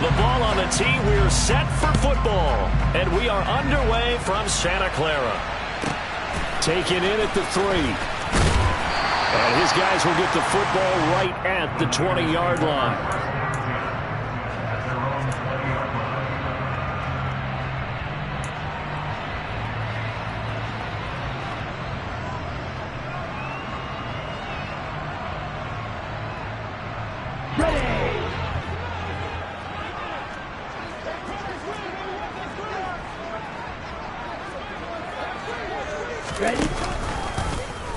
The ball on the tee. We're set for football. And we are underway from Santa Clara. Taken in at the 3. And his guys will get the football right at the 20-yard line.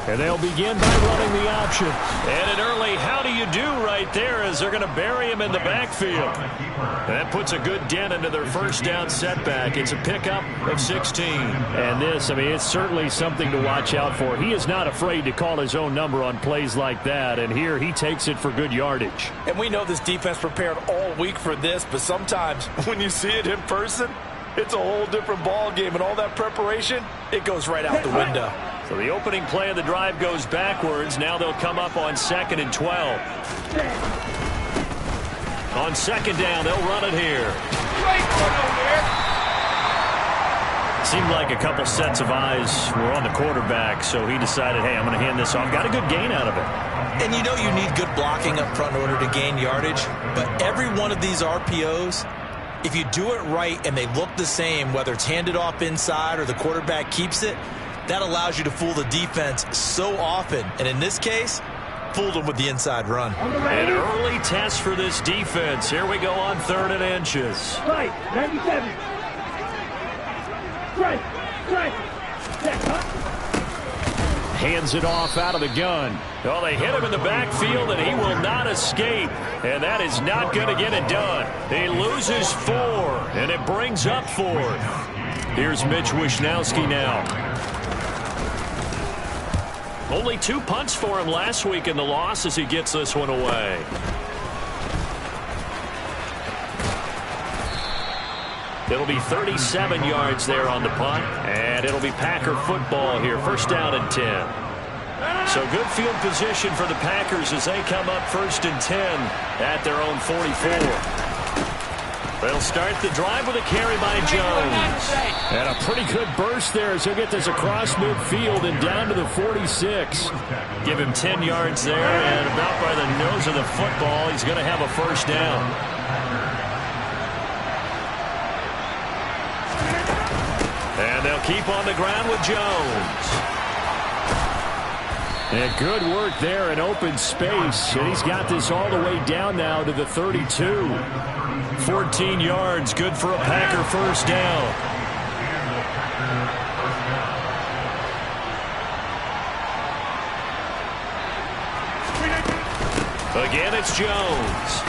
And they'll begin by running the option. And an early how do you do right there as they're going to bury him in the backfield. And that puts a good dent into their first down setback. It's a pickup of 16. And this, I mean, it's certainly something to watch out for. He is not afraid to call his own number on plays like that. And here he takes it for good yardage. And we know this defense prepared all week for this, but sometimes when you see it in person, it's a whole different ball game. And all that preparation, it goes right out the window. So the opening play of the drive goes backwards. Now they'll come up on 2nd and 12. On 2nd down, they'll run it here. Seemed like a couple sets of eyes were on the quarterback, so he decided, hey, I'm going to hand this off. Got a good gain out of it. And you know you need good blocking up front in order to gain yardage, but every one of these RPOs, if you do it right and they look the same, whether it's handed off inside or the quarterback keeps it, that allows you to fool the defense so often. And in this case, fooled them with the inside run. An early test for this defense. Here we go on 3rd and inches. Right, 97. Right. Hands it off out of the gun. Well, they hit him in the backfield, and he will not escape. And that is not going to get it done. He loses 4, and it brings up 4th. Here's Mitch Wishnowski now. Only 2 punts for him last week in the loss as he gets this one away. It'll be 37 yards there on the punt, and it'll be Packer football here. 1st down and 10. So good field position for the Packers as they come up 1st and 10 at their own 44. They'll start the drive with a carry by Jones. And a pretty good burst there as he'll get this across midfield and down to the 46. Give him 10 yards there, and about by the nose of the football, he's going to have a 1st down. And they'll keep on the ground with Jones. And good work there in open space. And he's got this all the way down now to the 32. 14 yards, good for a Packer 1st down. Again, it's Jones.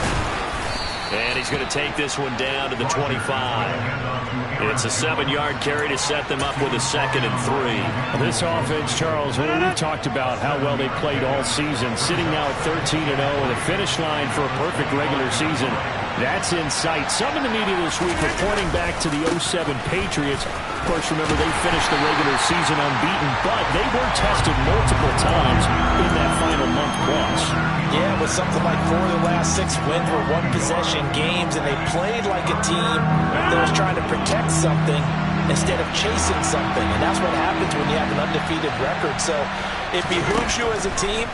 And he's going to take this one down to the 25. It's a 7-yard carry to set them up with a 2nd and 3. This offense, Charles, we've talked about how well they played all season, sitting now at 13-0 with a finish line for a perfect regular season. That's in sight. Some in the media this week are pointing back to the 07 Patriots. Of course, remember, they finished the regular season unbeaten, but they were tested multiple times in that final month plus. Yeah, with something like 4 of the last 6 wins were one-possession games, and they played like a team that was trying to protect something instead of chasing something. And that's what happens when you have an undefeated record. So it behooves you as a team,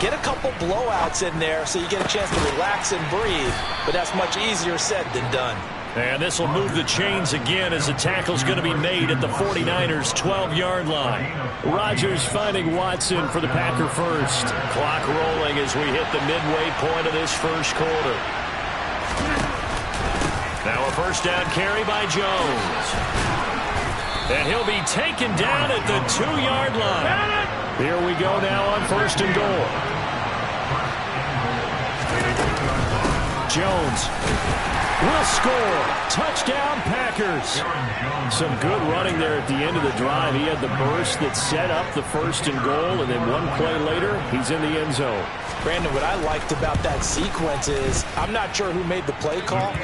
get a couple blowouts in there so you get a chance to relax and breathe. But that's much easier said than done. And this will move the chains again as the tackle's going to be made at the 49ers' 12-yard line. Rodgers finding Watson for the Packer 1st. Clock rolling as we hit the midway point of this 1st quarter. Now a 1st down carry by Jones. And he'll be taken down at the 2-yard line. Here we go now on 1st and goal. Jones will score. Touchdown, Packers. Some good running there at the end of the drive. He had the burst that set up the 1st and goal, and then one play later, he's in the end zone. Brandon, what I liked about that sequence is I'm not sure who made the play call,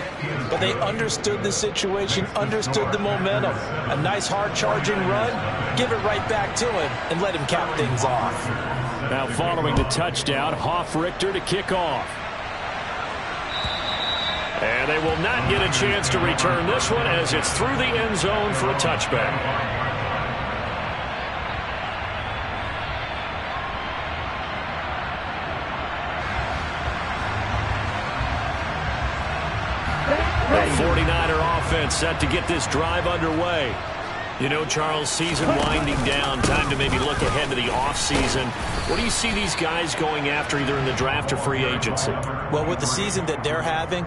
but they understood the situation, understood the momentum. A nice hard-charging run, give it right back to him, and let him cap things off. Now following the touchdown, Hoff-Richter to kick off. And they they will not get a chance to return this one as it's through the end zone for a touchback. The 49er offense set to get this drive underway. You know, Charles, season winding down, time to maybe look ahead to the offseason. What do you see these guys going after either in the draft or free agency? Well, with the season that they're having,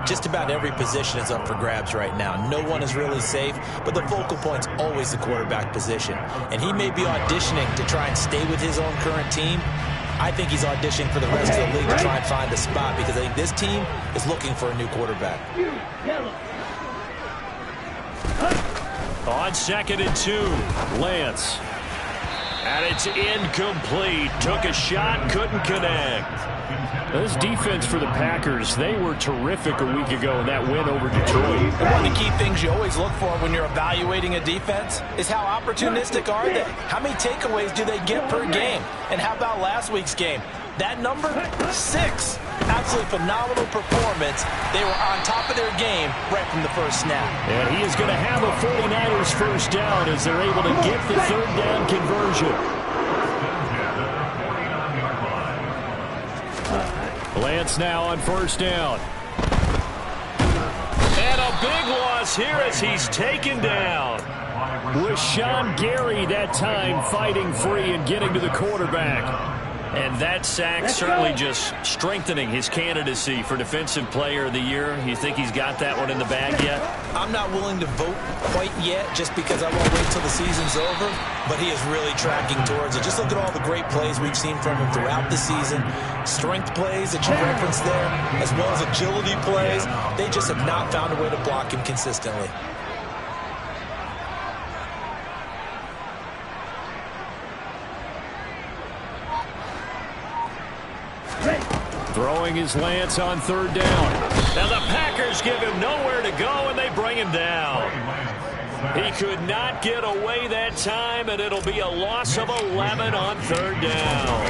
just about every position is up for grabs right now. No one is really safe, but the focal point's always the quarterback position. And he may be auditioning to try and stay with his own current team. I think he's auditioning for the rest of the league to try and find a spot because I think this team is looking for a new quarterback. On 2nd and 2, Lance. And it's incomplete. Took a shot, couldn't connect. This defense for the Packers, they were terrific a week ago in that win over Detroit. And one of the key things you always look for when you're evaluating a defense is how opportunistic are they? How many takeaways do they get per game? And how about last week's game? That number, 6. Absolutely phenomenal performance. They were on top of their game right from the first snap. And he is going to have a 49ers first down as they're able to get the third down conversion. Lance now on first down. And a big loss here as he's taken down. Rashawn Gary that time fighting free and getting to the quarterback. And that sack certainly just strengthening his candidacy for Defensive Player of the Year. You think he's got that one in the bag yet? I'm not willing to vote quite yet just because I won't wait till the season's over, but he is really tracking towards it. Just look at all the great plays we've seen from him throughout the season. Strength plays that you referenced there, as well as agility plays. They just have not found a way to block him consistently. Throwing his Lance on third down. Now the Packers give him nowhere to go, and they bring him down. He could not get away that time, and it'll be a loss of 11 on third down.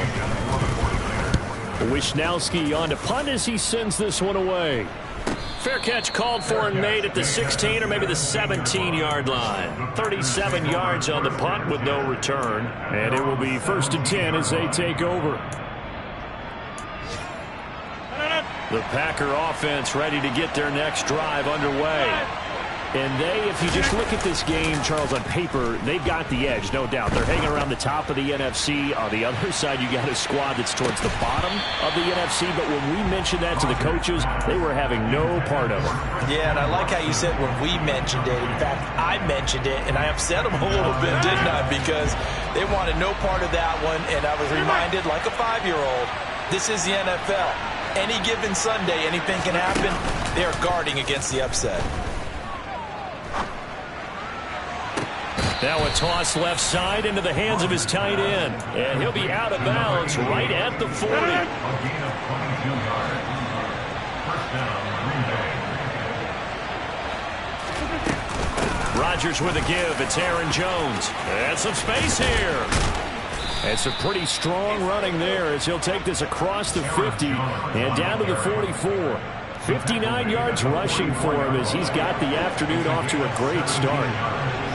Wisnowski on to punt as he sends this one away. Fair catch called for and made at the 16 or maybe the 17-yard line. 37 yards on the punt with no return. And it will be 1st and 10 as they take over. The Packer offense ready to get their next drive underway. And they, if you just look at this game, Charles, on paper, they've got the edge, no doubt. They're hanging around the top of the NFC. On the other side, you got a squad that's towards the bottom of the NFC. But when we mentioned that to the coaches, they were having no part of it. Yeah, and I like how you said when we mentioned it. In fact, I mentioned it, and I upset them a little bit, didn't I? Because they wanted no part of that one, and I was reminded, like a 5-year-old, this is the NFL. Any given Sunday, anything can happen. They are guarding against the upset. Now a toss left side into the hands of his tight end. And he'll be out of bounds right at the 40. Rodgers with a give. It's Aaron Jones. And some space here. It's a pretty strong running there as he'll take this across the 50 and down to the 44. 59 yards rushing for him as he's got the afternoon off to a great start.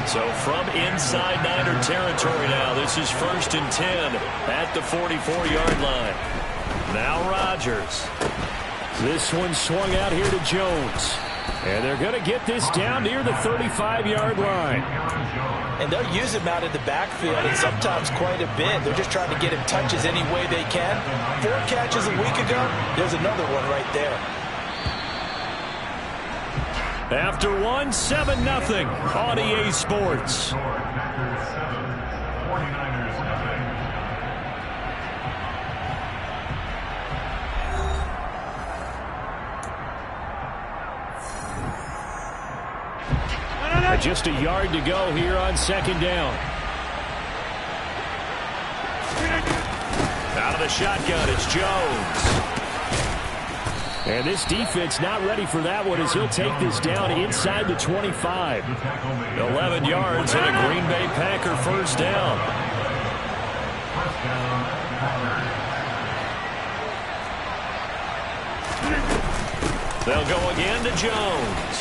So from inside Niner territory now, this is 1st and 10 at the 44-yard line. Now Rodgers. This one swung out here to Jones. And they're going to get this down near the 35-yard line. And they'll use him out in the backfield, and sometimes quite a bit. They're just trying to get him touches any way they can. 4 catches a week ago, there's another one right there. After one, 7-0 on EA Sports. Just a yard to go here on 2nd down. Out of the shotgun, it's Jones. And this defense not ready for that one as he'll take this down inside the 25. 11 yards and a Green Bay Packer first down. They'll go again to Jones.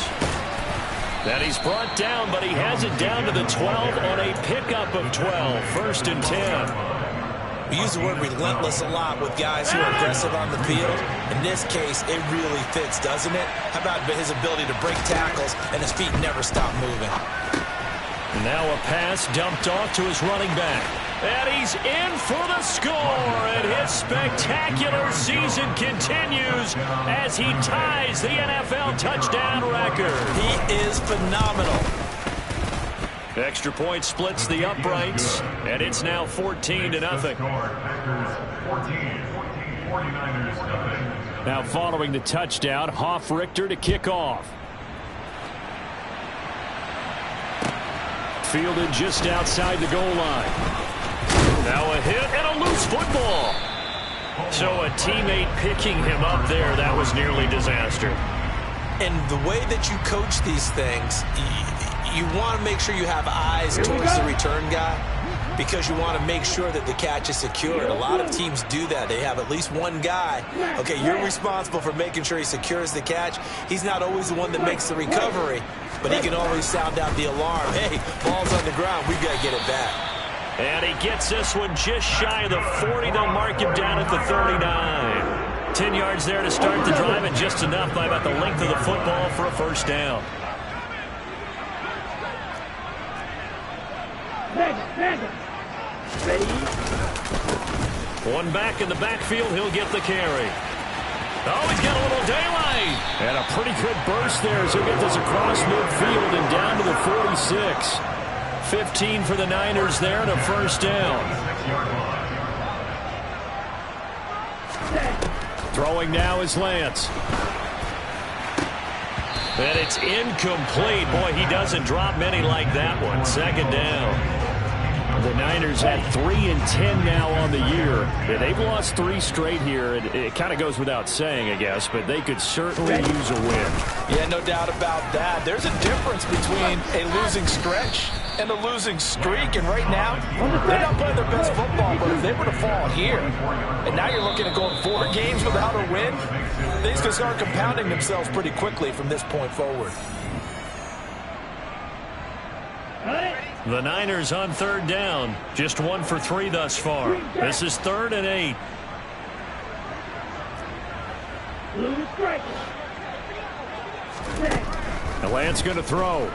And he's brought down, but he has it down to the 12 on a pickup of 12. 1st and 10. We use the word relentless a lot with guys who are aggressive on the field. In this case, it really fits, doesn't it? How about his ability to break tackles and his feet never stop moving? Now a pass dumped off to his running back. And he's in for the score. And his spectacular season continues as he ties the NFL touchdown record. He is phenomenal. Extra point splits the uprights. And it's now 14-0. Now following the touchdown, Richter to kick off. Fielded just outside the goal line. Now a hit and a loose football. So a teammate picking him up there, that was nearly disaster. And the way that you coach these things, you want to make sure you have eyes towards the return guy because you want to make sure that the catch is secured. A lot of teams do that. They have at least one guy. Okay, you're responsible for making sure he secures the catch. He's not always the one that makes the recovery, but he can always sound out the alarm. Hey, ball's on the ground. We've got to get it back. And he gets this one just shy of the 40. They'll mark him down at the 39. 10 yards there to start the drive, and just enough by about the length of the football for a 1st down. One back in the backfield, he'll get the carry. Oh, he's got a little daylight. And a pretty good burst there as he'll get this across midfield and down to the 46. 15 for the Niners there and a 1st down. Throwing now is Lance. And it's incomplete. Boy, he doesn't drop many like that one. 2nd down. The Niners at 3-10 now on the year. Yeah, they've lost 3 straight here. It kind of goes without saying, I guess, but they could certainly use a win. Yeah, no doubt about that. There's a difference between a losing stretch and a losing streak, and right now, they're not playing their best football, but if they were to fall here, and now you're looking at going 4 games without a win, things can start compounding themselves pretty quickly from this point forward. The Niners on 3rd down. Just 1 for 3 thus far. This is 3rd and 8. The Lance going to throw.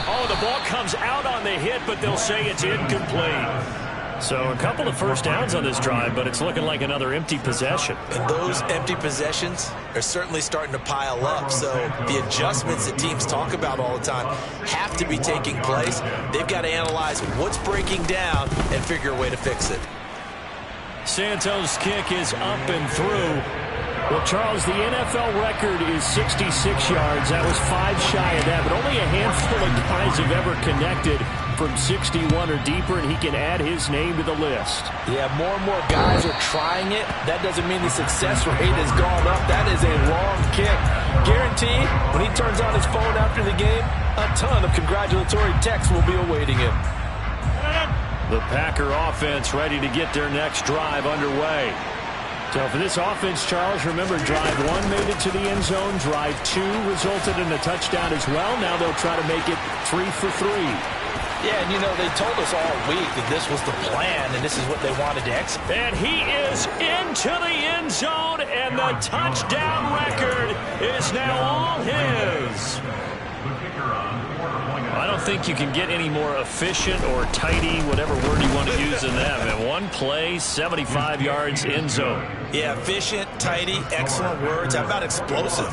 Oh, the ball comes out on the hit, but they'll say it's incomplete. So a couple of 1st downs on this drive, but it's looking like another empty possession. And those empty possessions are certainly starting to pile up. So the adjustments that teams talk about all the time have to be taking place. They've got to analyze what's breaking down and figure a way to fix it. Santos' kick is up and through. Well, Charles, the NFL record is 66 yards. That was 5 shy of that, but only a handful of guys have ever connected from 61 or deeper, and he can add his name to the list. Yeah, more and more guys are trying it. That doesn't mean the success rate has gone up. That is a long kick. Guaranteed, when he turns on his phone after the game, a ton of congratulatory texts will be awaiting him. The Packer offense ready to get their next drive underway. So for this offense, Charles, remember, drive 1 made it to the end zone. Drive 2 resulted in a touchdown as well. Now they'll try to make it 3 for 3. Yeah, and you know, they told us all week that this was the plan and this is what they wanted to execute. And he is into the end zone, and the touchdown record is now all his. I don't think you can get any more efficient or tidy, whatever word you want to use in that. Man, 1 play, 75 yards, end zone. Yeah, efficient, tidy, excellent words. How about explosive?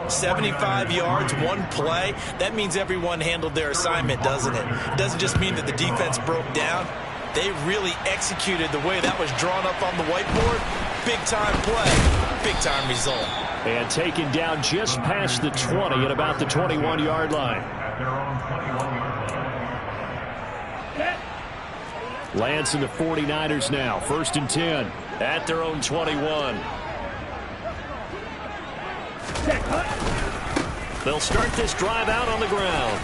75 yards, 1 play. That means everyone handled their assignment, doesn't it? It doesn't just mean that the defense broke down. They really executed the way that was drawn up on the whiteboard. Big-time play, big-time result. And taken down just past the 20 at about the 21-yard line. Lance and the 49ers now, 1st and 10. At their own 21. They'll start this drive out on the ground.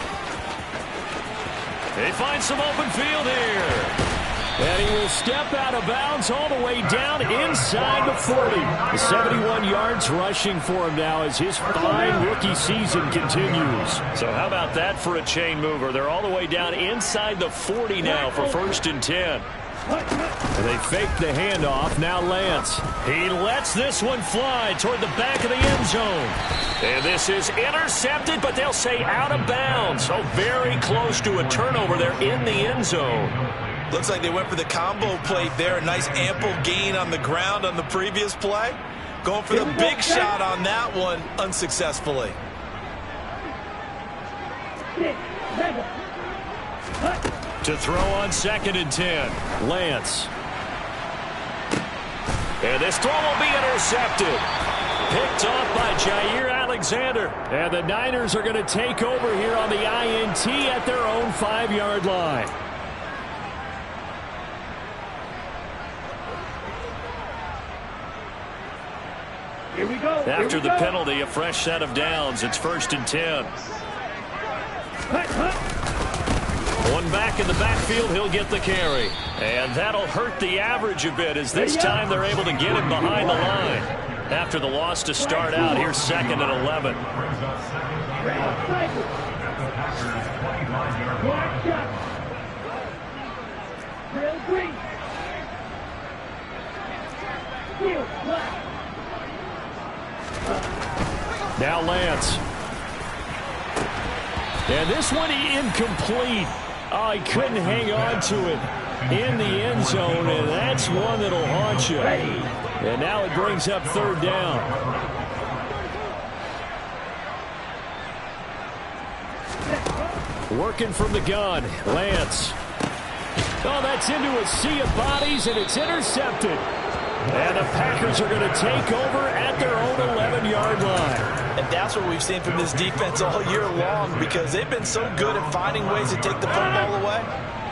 They find some open field here. And he will step out of bounds all the way down inside the 40. The 71 yards rushing for him now as his fine rookie season continues. So how about that for a chain mover? They're all the way down inside the 40 now for 1st and 10. And they fake the handoff. Now Lance. He lets this one fly toward the back of the end zone. And this is intercepted, but they'll say out of bounds. So very close to a turnover there in the end zone. Looks like they went for the combo plate there. A nice ample gain on the ground on the previous play. Going for the big shot on that one unsuccessfully. To throw on 2nd and 10. Lance. And this throw will be intercepted. Picked off by Jair Alexander. And the Niners are going to take over here on the INT at their own 5-yard line. Here we go. After the penalty, a fresh set of downs. It's 1st and 10. One back in the backfield, he'll get the carry. And that'll hurt the average a bit as this time they're able to get him behind the line. After the loss to start out, here's 2nd and 11. Now Lance. And this one incomplete. Oh, he couldn't hang on to it in the end zone, and that's one that'll haunt you. And now it brings up 3rd down. Working from the gun, Lance. Oh, that's into a sea of bodies, and it's intercepted. And the Packers are going to take over at their own 11-yard line. And that's what we've seen from this defense all year long, because they've been so good at finding ways to take the football away.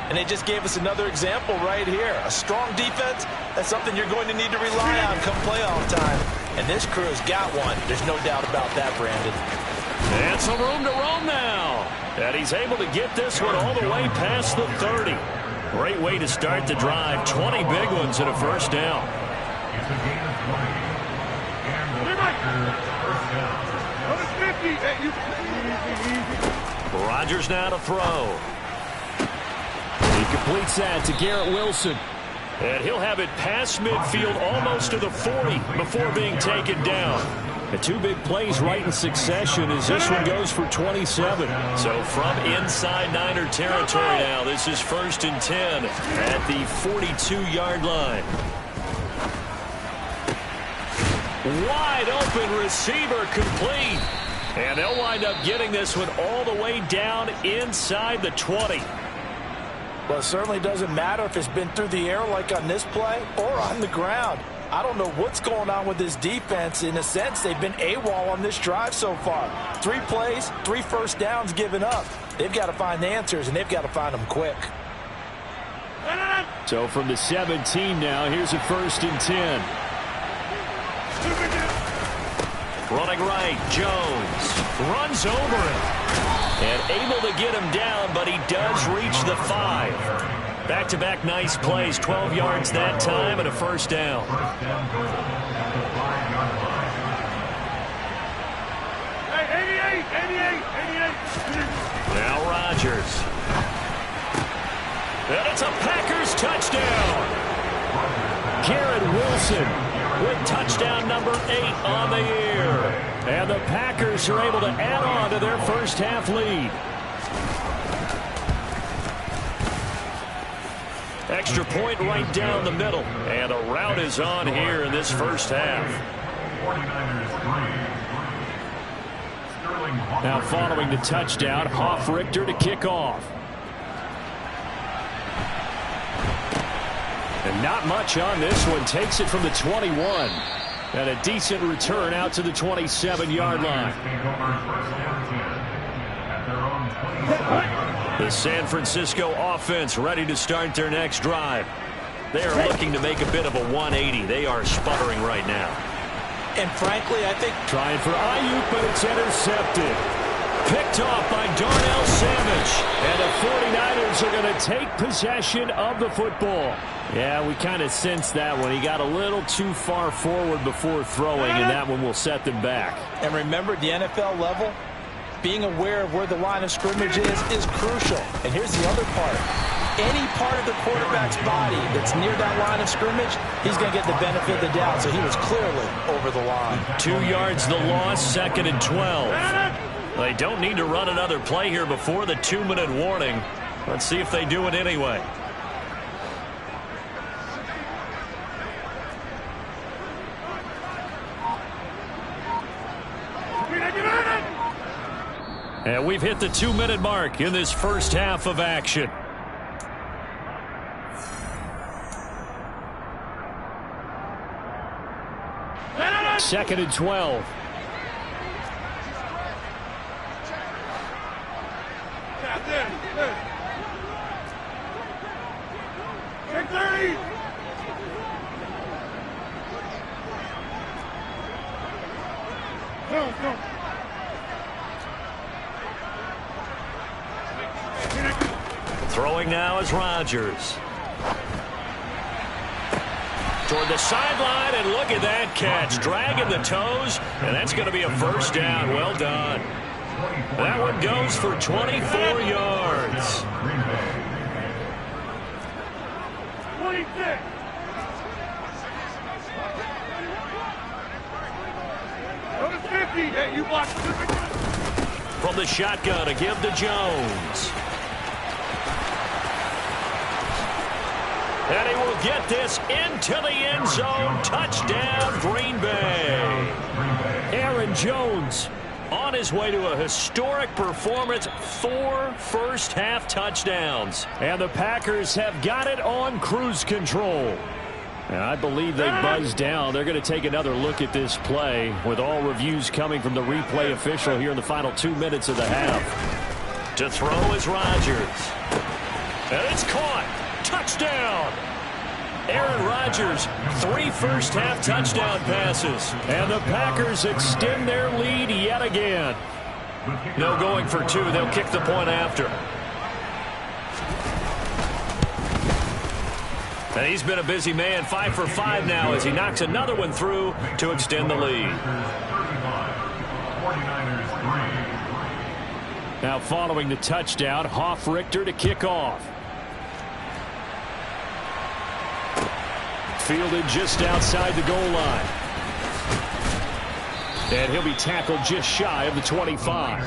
And they just gave us another example right here. A strong defense, that's something you're going to need to rely on come playoff time. And this crew's got one. There's no doubt about that, Brandon. And some room to roam now. And he's able to get this one all the way past the 30. Great way to start the drive. 20 big ones and a 1st down. Rodgers now to throw. He completes that to Garrett Wilson. And he'll have it past midfield almost to the 40 before being taken down. The 2 big plays right in succession as this one goes for 27. So from inside Niner territory now, this is 1st and 10 at the 42-yard line. Wide open receiver complete. And they'll wind up getting this one all the way down inside the 20. Well, it certainly doesn't matter if it's been through the air like on this play or on the ground. I don't know what's going on with this defense. In a sense, they've been AWOL on this drive so far. 3 plays, 3 1st downs given up. They've got to find the answers, and they've got to find them quick. So from the 17 now, here's a 1st and 10. Running right, Jones runs over it. And able to get him down, but he does reach the 5. Back-to-back nice plays, 12 yards that time and a 1st down. Hey, 88. Now Rodgers. And it's a Packers touchdown. Garrett Wilson with touchdown number 8 on the year. And the Packers are able to add on to their first half lead. Extra point right down the middle. And a rout is on here in this first half. Now following the touchdown, Hoff-Richter to kick off. And not much on this one. Takes it from the 21. And a decent return out to the 27-yard line. The San Francisco offense ready to start their next drive. They are looking to make a bit of a 180. They are sputtering right now. And frankly, I think trying for Ayuk, but it's intercepted. Picked off by Darnell Savage. And the 49ers are going to take possession of the football. Yeah, we kind of sensed that one. He got a little too far forward before throwing, and that one will set them back. And remember, the NFL level, being aware of where the line of scrimmage is crucial. And here's the other part. Any part of the quarterback's body that's near that line of scrimmage, he's going to get the benefit of the doubt. So he was clearly over the line. 2 yards the loss, 2nd and 12. They don't need to run another play here before the 2-minute warning. Let's see if they do it anyway. And we've hit the 2-minute mark in this first half of action. Second and 12. Check 30. Go. Throwing now is Rodgers. Toward the sideline, and look at that catch. Dragging the toes, and that's going to be a first down. Well done. That one goes for 24 yards. 26. Go to 50. Hey, you block. From the shotgun, a give to Jones. And he will get this into the end zone. Touchdown, Green Bay. Aaron Jones on his way to a historic performance. 4 first-half touchdowns. And the Packers have got it on cruise control. And I believe they buzzed down. They're going to take another look at this play with all reviews coming from the replay official here in the final 2 minutes of the half. To throw is Rodgers. And it's caught. Touchdown. Aaron Rodgers, 3 first-half touchdown passes. And the Packers extend their lead yet again. No going for 2. They'll kick the point after. And he's been a busy man. 5 for 5 now as he knocks another one through to extend the lead. Now following the touchdown, Hoff-Richter to kick off. Fielded just outside the goal line. And he'll be tackled just shy of the 25.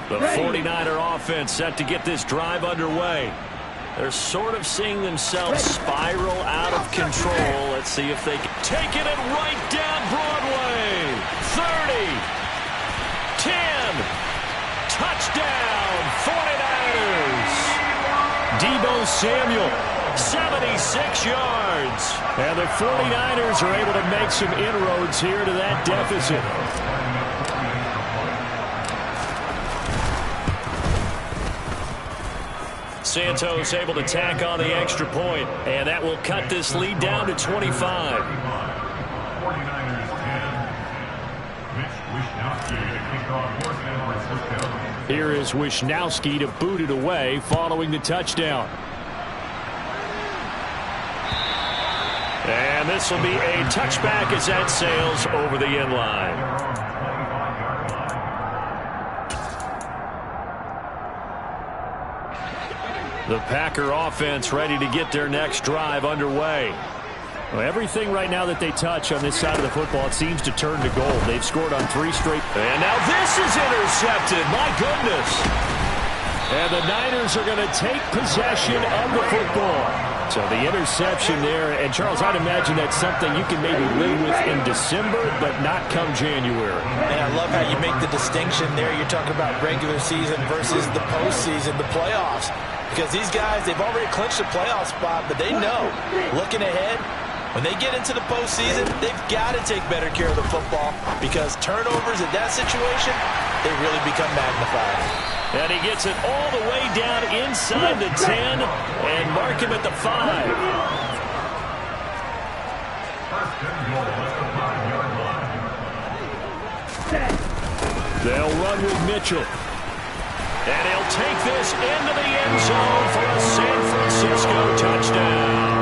The 49er offense set to get this drive underway. They're sort of seeing themselves spiral out of control. Let's see if they can take it and right down Broadway. 30. 10. Touchdown, 49ers. Deebo Samuel, 76 yards. And the 49ers are able to make some inroads here to that deficit. Santos able to tack on the extra point, and that will cut this lead down to 25. Here is Wishnowski to boot it away following the touchdown. And this will be a touchback as that sails over the end line. The Packer offense ready to get their next drive underway. Well, everything right now that they touch on this side of the football, it seems to turn to gold. They've scored on 3 straight. And now this is intercepted. My goodness. And the Niners are going to take possession of the football. So the interception there. And, Charles, I'd imagine that's something you can maybe live with in December, but not come January. And I love how you make the distinction there. You're talking about regular season versus the postseason, the playoffs. Because these guys, they've already clinched a playoff spot, but they know, looking ahead, when they get into the postseason, they've got to take better care of the football because turnovers in that situation, they really become magnified. And he gets it all the way down inside the 10 and mark him at the 5. They'll run with Mitchell. And he'll take this into the end zone for a San Francisco touchdown.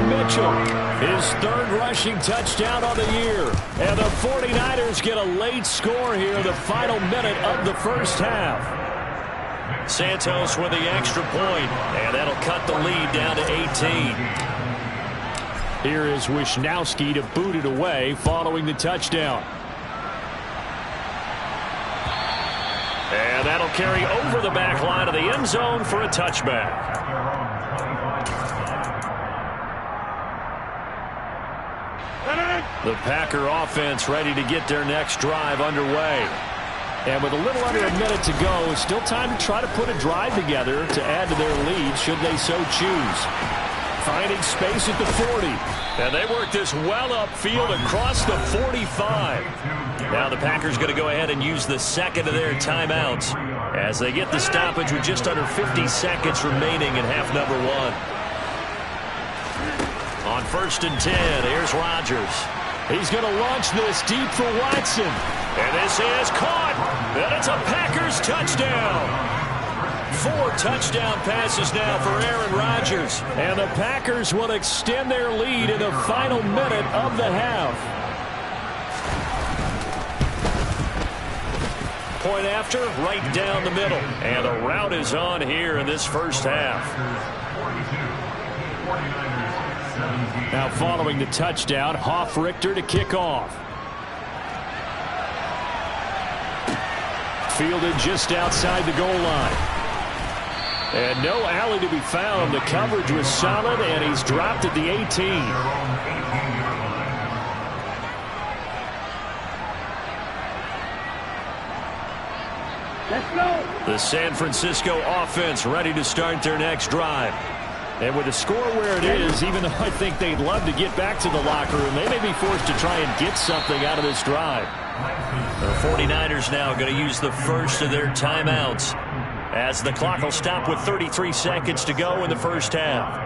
Mitchell, his third rushing touchdown on the year. And the 49ers get a late score here, the final minute of the first half. Santos with the extra point, and that'll cut the lead down to 18. Here is Wisnowski to boot it away following the touchdown. And that'll carry over the back line of the end zone for a touchback. The Packer offense ready to get their next drive underway. And with a little under a minute to go, still time to try to put a drive together to add to their lead should they so choose. Finding space at the 40. And they work this well upfield across the 45. Now the Packers going to go ahead and use the second of their timeouts as they get the stoppage with just under 50 seconds remaining in half number one. On 1st and 10, here's Rodgers. He's going to launch this deep for Watson. And this is caught. And it's a Packers touchdown. 4 touchdown passes now for Aaron Rodgers. And the Packers will extend their lead in the final minute of the half. Point after, right down the middle. And the route is on here in this first half. Now following the touchdown, Hoff-Richter to kick off. Fielded just outside the goal line. And no alley to be found. The coverage was solid, and he's dropped at the 18. Let's go. The San Francisco offense ready to start their next drive. And with the score where it is, even though I think they'd love to get back to the locker room, they may be forced to try and get something out of this drive. The 49ers now going to use the first of their timeouts as the clock will stop with 33 seconds to go in the first half.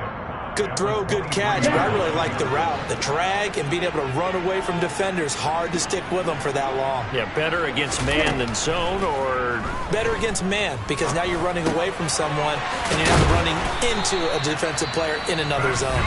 Good throw, good catch, but I really like the route. The drag and being able to run away from defenders, hard to stick with them for that long. Yeah, better against man than zone, or? Better against man, because now you're running away from someone and you're not running into a defensive player in another zone.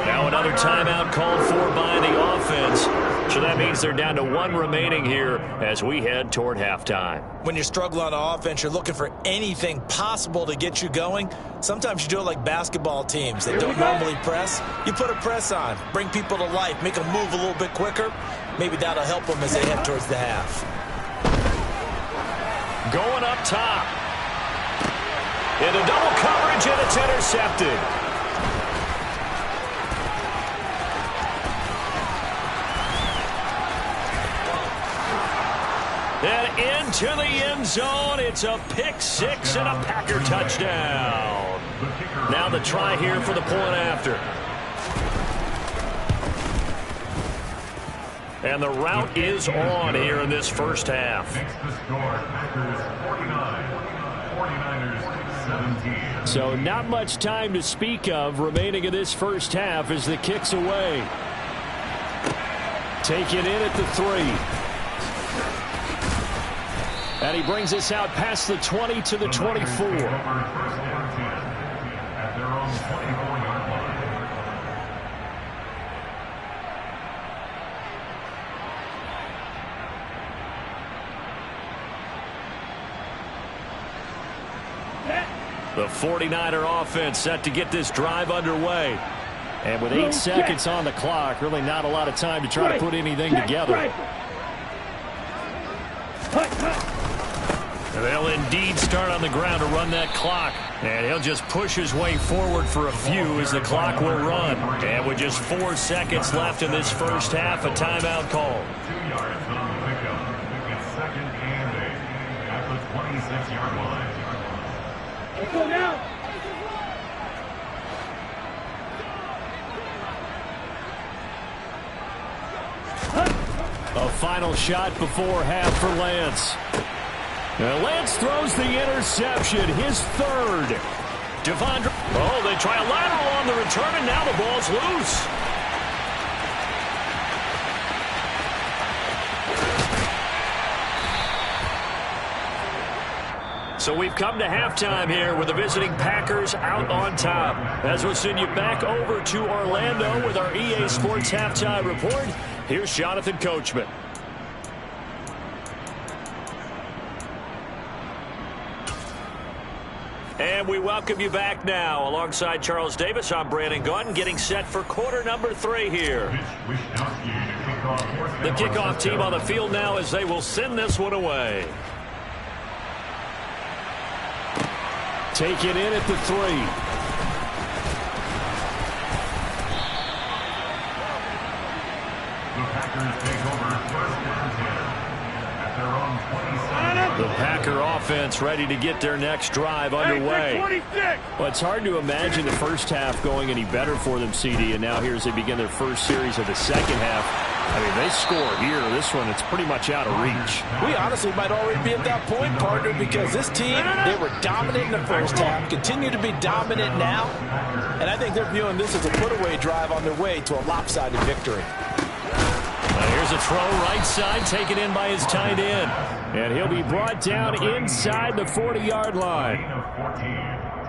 Now another timeout called for by the offense. So that means they're down to 1 remaining here as we head toward halftime. When you're struggling on offense, you're looking for anything possible to get you going. Sometimes you do it like basketball teams that don't normally press. You put a press on, bring people to life, make them move a little bit quicker. Maybe that'll help them as they head towards the half. Going up top. Into double coverage, and it's intercepted. And into the end zone, it's a pick 6 and a Packer touchdown. Now the try here for the point after. And the route is on here in this first half. So not much time to speak of remaining in this first half as the kick's away. Take it in at the 3. And he brings us out past the 20 to the 24. The 49er offense set to get this drive underway. And with 8 seconds on the clock, really not a lot of time to try to put anything together. They'll indeed start on the ground to run that clock. And he'll just push his way forward for a few as the clock will run. And with just 4 seconds left in this first half, a timeout call. 2 yards on the pickup. It's 2nd and 8 at the 26-yard line. Let's go now. A final shot before half for Lance. Now Lance throws the interception, his 3rd. Devondre. Oh, they try a lateral on the return, and now the ball's loose. So we've come to halftime here with the visiting Packers out on top. As we'll send you back over to Orlando with our EA Sports Halftime Report, here's Jonathan Coachman. And we welcome you back now. Alongside Charles Davis, I'm Brandon Gaudin, getting set for quarter number 3 here. The kickoff team on the field now as they will send this one away. Take it in at the 3. The Packers take over first and 10 at their own 27. The Packer offense ready to get their next drive underway. Well, it's hard to imagine the first half going any better for them, CD, and now here as they begin their first series of the second half. I mean, they score here. This one, it's pretty much out of reach. We honestly might already be at that point, partner, because this team, they were dominant in the first half, continue to be dominant now, and I think they're viewing this as a put-away drive on their way to a lopsided victory. Here's a throw right side, taken in by his tight end. And he'll be brought down inside the 40-yard line.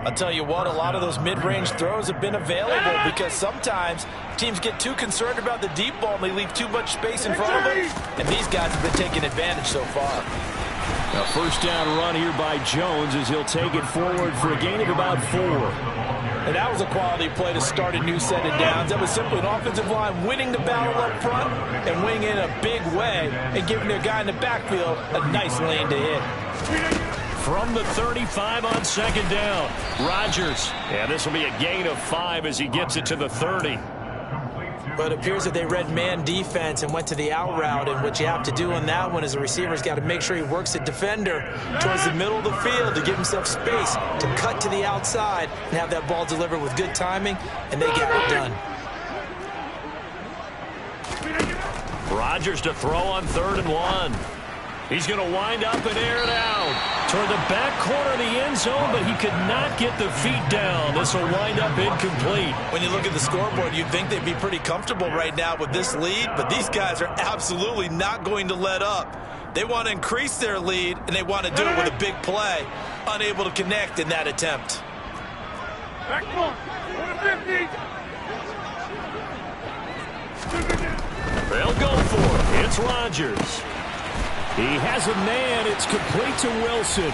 I'll tell you what, a lot of those mid-range throws have been available because sometimes teams get too concerned about the deep ball and they leave too much space in front of them. And these guys have been taking advantage so far. A first down run here by Jones as he'll take it forward for a gain of about 4. And that was a quality play to start a new set of downs. That was simply an offensive line winning the battle up front and winning in a big way and giving their guy in the backfield a nice lane to hit. From the 35 on second down, Rodgers. And this will be a gain of 5 as he gets it to the 30. But it appears that they read man defense and went to the out route, and what you have to do on that one is the receiver's got to make sure he works the defender towards the middle of the field to give himself space to cut to the outside and have that ball delivered with good timing, and they got it done. Rodgers to throw on 3rd and 1. He's going to wind up and air it out toward the back corner of the end zone, but he could not get the feet down. This will wind up incomplete. When you look at the scoreboard, you'd think they'd be pretty comfortable right now with this lead, but these guys are absolutely not going to let up. They want to increase their lead, and they want to do it with a big play. Unable to connect in that attempt. They'll go for it. It's Rodgers. He has a man. It's complete to Wilson.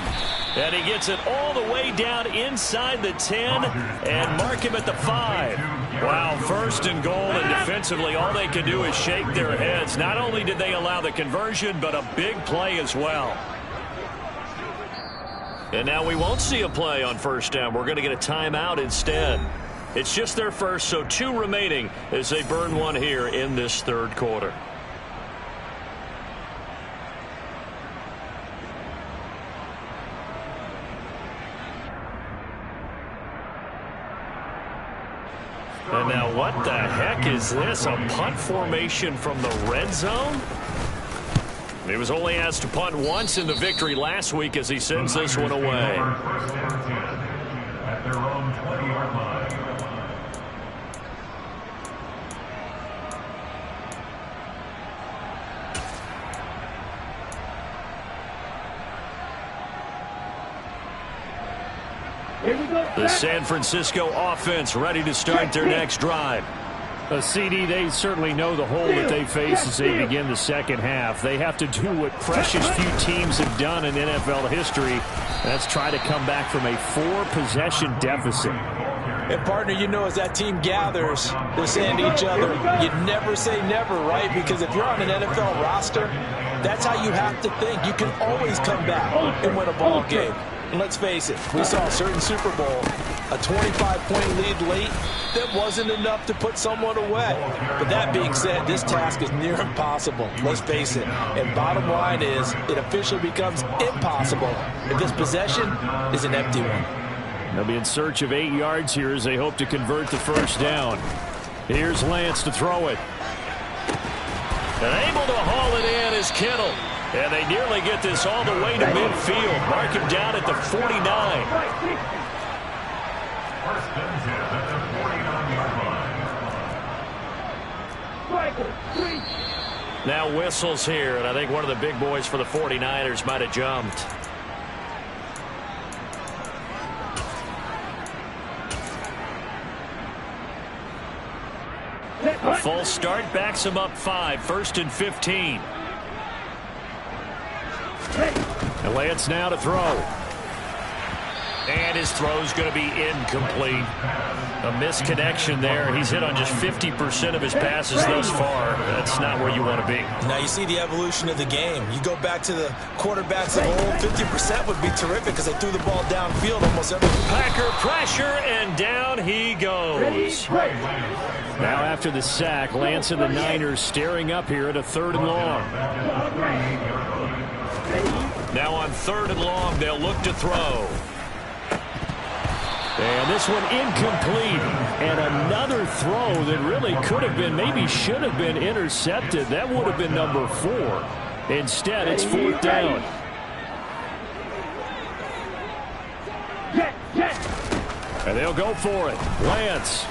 And he gets it all the way down inside the 10 and mark him at the 5. Wow, 1st and goal, and defensively all they can do is shake their heads. Not only did they allow the conversion, but a big play as well. And now we won't see a play on 1st down. We're going to get a timeout instead. It's just their first, so 2 remaining as they burn one here in this 3rd quarter. And now what the heck is this? A punt formation from the red zone? He was only asked to punt once in the victory last week as he sends this one away. At their own 20-yard line. The San Francisco offense ready to start their next drive. CD, they certainly know the hole that they face as they begin the second half. They have to do what precious few teams have done in NFL history. That's try to come back from a 4-possession deficit. And, partner, you know, as that team gathers, they're saying to each other, you never say never, right? Because if you're on an NFL roster, that's how you have to think. You can always come back and win a ball game. And let's face it, we saw a certain Super Bowl, a 25-point lead late, that wasn't enough to put someone away. But that being said, this task is near impossible. Let's face it. And bottom line is, it officially becomes impossible if this possession is an empty one. They'll be in search of 8 yards here as they hope to convert the 1st down. Here's Lance to throw it. And able to haul it in is Kittle. And they nearly get this all the way to midfield. Mark him down at the 49. 1st and 10 at the 49-yard line. Now whistles here, and I think one of the big boys for the 49ers might have jumped. A false start backs him up 5, 1st and 15. And Lance now to throw. And his throw's going to be incomplete. A misconnection there. He's hit on just 50% of his passes thus far. That's not where you want to be. Now you see the evolution of the game. You go back to the quarterbacks of old, 50% would be terrific because they threw the ball downfield almost every. Packer pressure, and down he goes. Now after the sack, Lance and the Niners staring up here at a 3rd and long. Now on 3rd and long, they'll look to throw. And this one incomplete. And another throw that really could have been, maybe should have been intercepted. That would have been number 4. Instead, it's 4th down. And they'll go for it. Lance.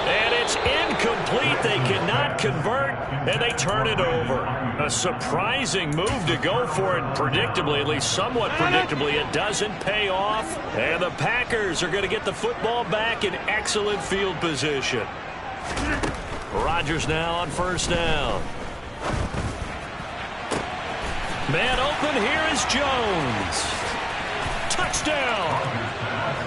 And it's incomplete. They cannot convert, and they turn it over. A surprising move to go for it. Predictably, at least somewhat predictably, it doesn't pay off. And the Packers are going to get the football back in excellent field position. Rodgers now on 1st down. Man open, here is Jones. Touchdown!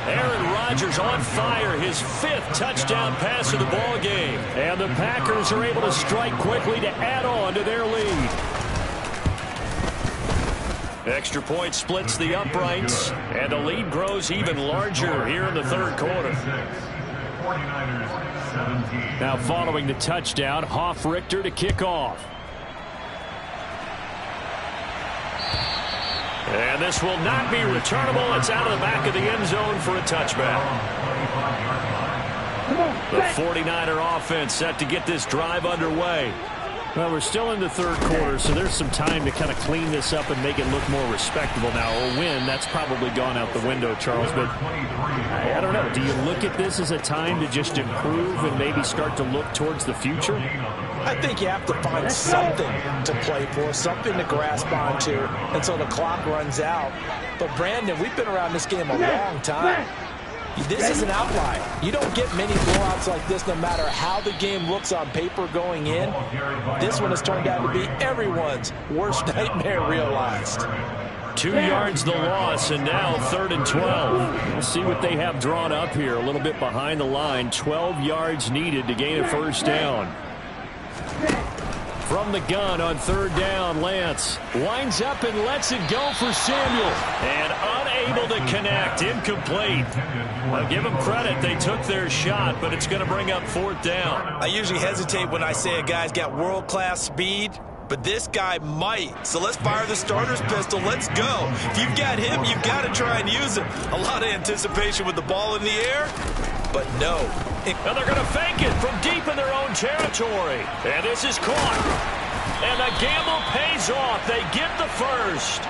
Aaron Rodgers on fire, his 5th touchdown pass of the ball game. And the Packers are able to strike quickly to add on to their lead. Extra point splits the uprights, and the lead grows even larger here in the 3rd quarter. Now following the touchdown, Hoff-Richter to kick off. And this will not be returnable. It's out of the back of the end zone for a touchback. The 49er offense set to get this drive underway. Well, we're still in the 3rd quarter, so there's some time to kind of clean this up and make it look more respectable. Now, a win, that's probably gone out the window, Charles, but I don't know. Do you look at this as a time to just improve and maybe start to look towards the future? I think you have to find something to play for, something to grasp onto until the clock runs out. But, Brandon, we've been around this game a long time. This is an outlier. You don't get many blowouts like this no matter how the game looks on paper going in. This one has turned out to be everyone's worst nightmare realized. 2 yards the loss, and now 3rd and 12. We'll see what they have drawn up here. A little bit behind the line. 12 yards needed to gain a 1st down. From the gun on 3rd down, Lance winds up and lets it go for Samuel. And unable to connect, incomplete. I'll give them credit, they took their shot, but it's going to bring up 4th down. I usually hesitate when I say a guy's got world-class speed, but this guy might. So let's fire the starter's pistol. Let's go. If you've got him, you've got to try and use him. A lot of anticipation with the ball in the air, but no. And they're going to fake it from deep in their own territory. And this is caught. And the gamble pays off. They get the 1st.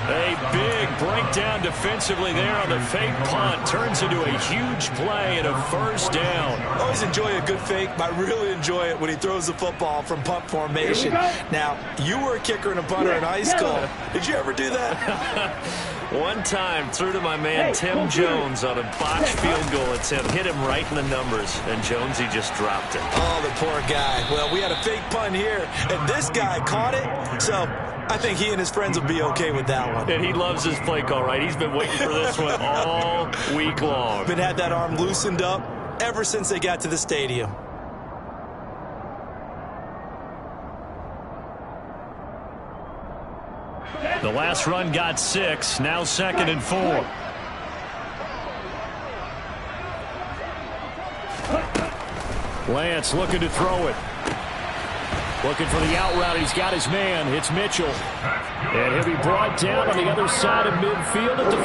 A big breakdown defensively there on the fake punt. Turns into a huge play and a 1st down. I always enjoy a good fake, but I really enjoy it when he throws the football from punt formation. Now, you were a kicker and a punter in high school. Did you ever do that? One time, threw to my man Tim Jones on a botched field goal attempt. Hit him right in the numbers, and Jonesy just dropped it. Oh, the poor guy. Well, we had a fake punt here, and this guy caught it, so I think he and his friends will be okay with that one. And he loves his play call, right? He's been waiting for this one all week long. Been had that arm loosened up ever since they got to the stadium. The last run got 6, now 2nd and 4. Lance looking to throw it. Looking for the out route. He's got his man. It's Mitchell. And he'll be brought down on the other side of midfield at the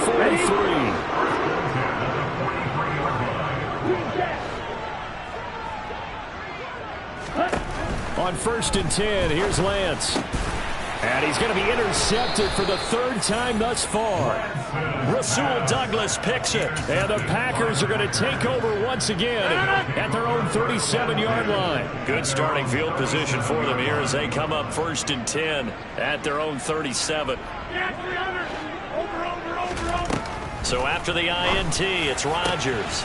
43. On 1st and 10, here's Lance. And he's going to be intercepted for the 3rd time thus far. Rasul Douglas picks it. And the Packers are going to take over once again at their own 37-yard line. Good starting field position for them here as they come up 1st and 10 at their own 37. So after the INT, it's Rodgers.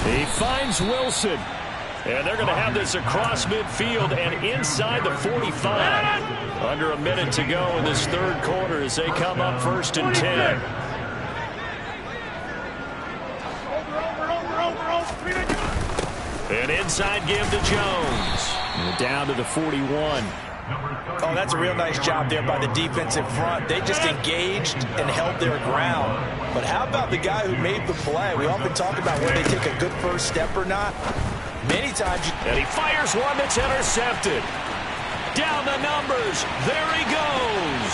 He finds Wilson. And they're going to have this across midfield and inside the 45. Under a minute to go in this third quarter as they come up 1st and 10. An inside give to Jones. And down to the 41. Oh, that's a real nice job there by the defensive front. They just engaged and held their ground. But how about the guy who made the play? We often talk about whether they take a good first step or not. Many times. And he fires one that's intercepted. Down the numbers. There he goes.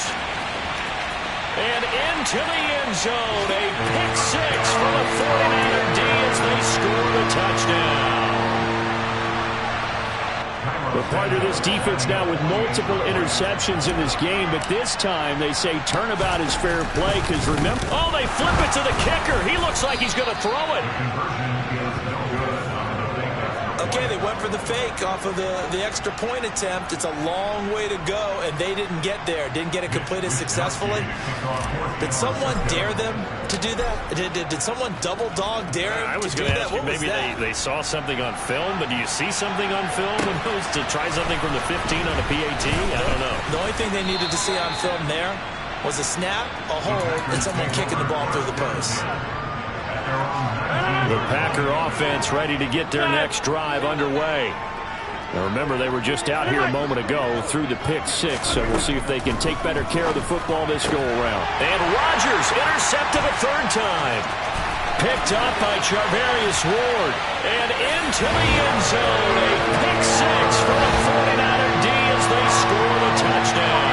And into the end zone. A pick six for the 49er D as they score the touchdown. We're part of this defense now with multiple interceptions in this game, but this time they say turnabout is fair play because remember... Oh, they flip it to the kicker. He looks like he's going to throw it. Okay, they went for the fake off of the extra point attempt. It's a long way to go, and they didn't get there. Didn't get it completed successfully. Did someone dare them to do that? Did someone double dog dare them I was to do going to that? ask you, maybe they saw something on film, but do you see something on film when goes to try something from the 15 on a PAT? I don't know. The only thing they needed to see on film there was a snap, a hold, and someone kicking the ball through the post. The Packer offense ready to get their next drive underway. Now remember, they were just out here a moment ago through the pick six, so we'll see if they can take better care of the football this go-around. And Rodgers intercepted a third time. Picked up by Charvarius Ward. And into the end zone. A pick six for the 49er D as they score the touchdown.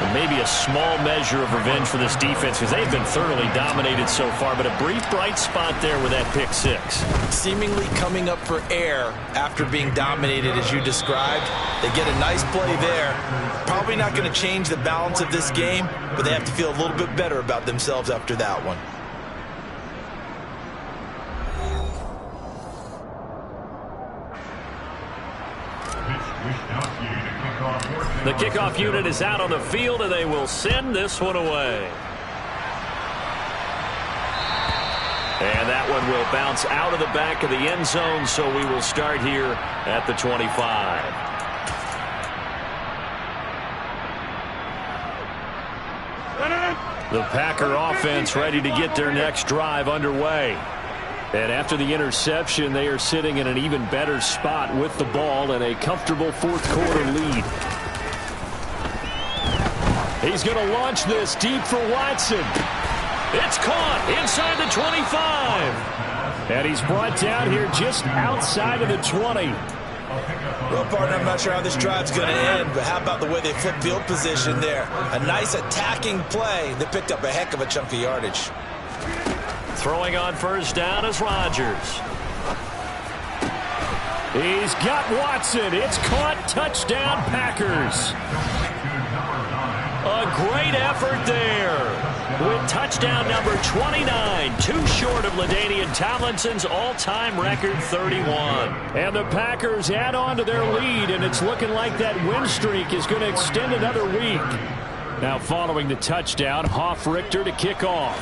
And maybe a small measure of revenge for this defense because they've been thoroughly dominated so far, but a brief bright spot there with that pick six. Seemingly coming up for air after being dominated as you described. They get a nice play there. Probably not going to change the balance of this game, but they have to feel a little bit better about themselves after that one. The kickoff unit is out on the field, and they will send this one away. And that one will bounce out of the back of the end zone, so we will start here at the 25. The Packer offense ready to get their next drive underway. And after the interception, they are sitting in an even better spot with the ball and a comfortable fourth quarter lead. He's going to launch this deep for Watson. It's caught inside the 25. And he's brought down here just outside of the 20. Well, partner, I'm not sure how this drive's going to end, but how about the way they flip field position there? A nice attacking play that picked up a heck of a chunk of yardage. Throwing on first down is Rodgers. He's got Watson. It's caught. Touchdown, Packers. A great effort there. With touchdown number 29, too short of LaDainian Tomlinson's all-time record 31. And the Packers add on to their lead, and it's looking like that win streak is going to extend another week. Now following the touchdown, Hoff-Richter to kick off.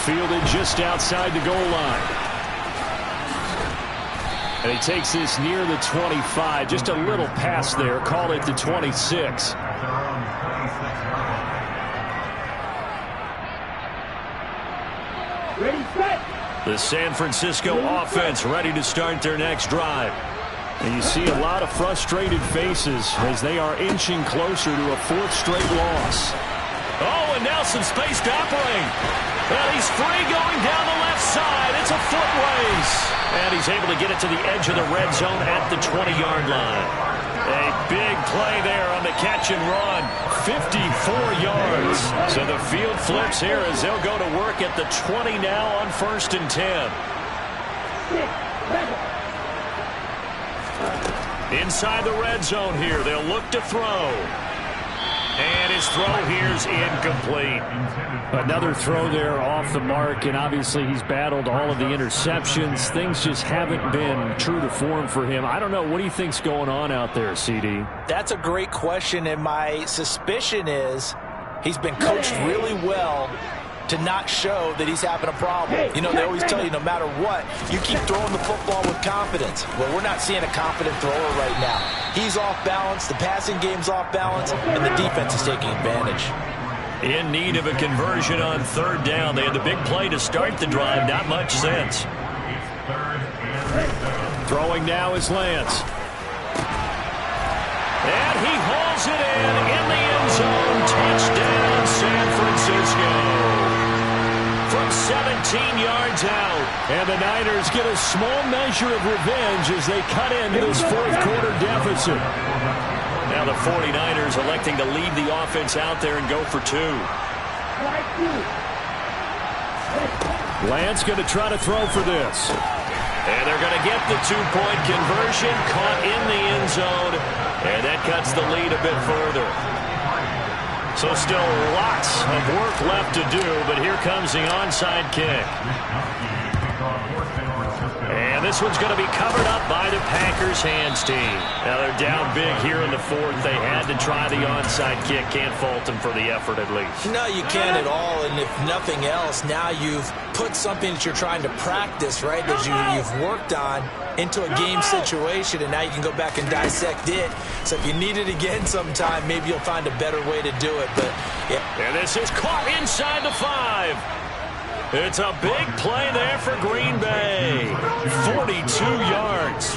Fielded just outside the goal line. And he takes this near the 25. Just a little pass there. Call it the 26. The San Francisco offense ready to start their next drive. And you see a lot of frustrated faces as they are inching closer to a fourth straight loss. Oh, and now some space to operate. And he's free going down the left side. It's a foot race. And he's able to get it to the edge of the red zone at the 20-yard line. A big play there on the catch and run. 54 yards. So the field flips here as they'll go to work at the 20 now on 1st and 10. Inside the red zone here. They'll look to throw. And his throw here's incomplete. Another throw there off the mark, and obviously he's battled all of the interceptions. Things just haven't been true to form for him. I don't know. What do you think's going on out there, CD? That's a great question, and my suspicion is he's been coached really well to not show that he's having a problem. You know, they always tell you no matter what, you keep throwing the football with confidence. Well, we're not seeing a confident thrower right now. He's off balance, the passing game's off balance, and the defense is taking advantage. In need of a conversion on third down. They had the big play to start the drive. Not much sense. Throwing now is Lance. And he hauls it in the end zone. Touchdown, San Francisco. From 17 yards out. And the Niners get a small measure of revenge as they cut into this fourth quarter deficit. Now the 49ers electing to leave the offense out there and go for two. Lance going to try to throw for this. And they're going to get the two-point conversion, caught in the end zone, and that cuts the lead a bit further. So still lots of work left to do, but here comes the onside kick. And this one's going to be covered up by the Packers hands team. Now they're down big here in the fourth. They had to try the onside kick. Can't fault them for the effort at least. No, you can't at all. And if nothing else, now you've put something that you're trying to practice, right, that you've worked on into a game situation, and now you can go back and dissect it. So if you need it again sometime, maybe you'll find a better way to do it. But yeah. And this is caught inside the 5. It's a big play there for Green Bay. 42 yards.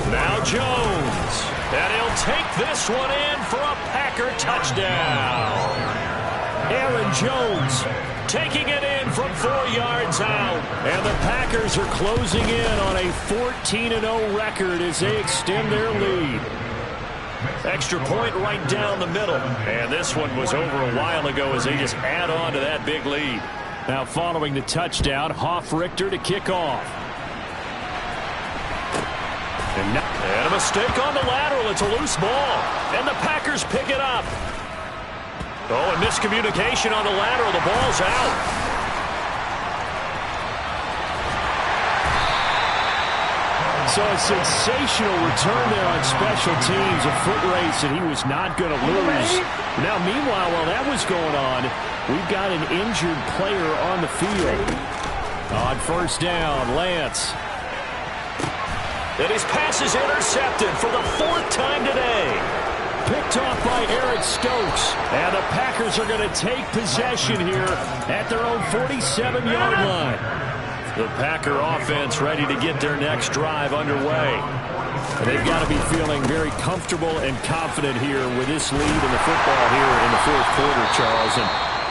Now Jones. And he'll take this one in for a Packer touchdown. Aaron Jones taking it in from 4 yards out. And the Packers are closing in on a 14-0 record as they extend their lead. Extra point right down the middle. And this one was over a while ago as they just add on to that big lead. Now following the touchdown, Richter to kick off. And a mistake on the lateral. It's a loose ball. And the Packers pick it up. Oh, and miscommunication on the lateral. The ball's out. So a sensational return there on special teams, a foot race that he was not going to lose. Now, meanwhile, while that was going on, we've got an injured player on the field. On first down, Lance. And his pass is intercepted for the 4th time today. Picked off by Eric Stokes. And the Packers are going to take possession here at their own 47-yard line. The Packer offense ready to get their next drive underway. And they've got to be feeling very comfortable and confident here with this lead in the football here in the fourth quarter, Charles. And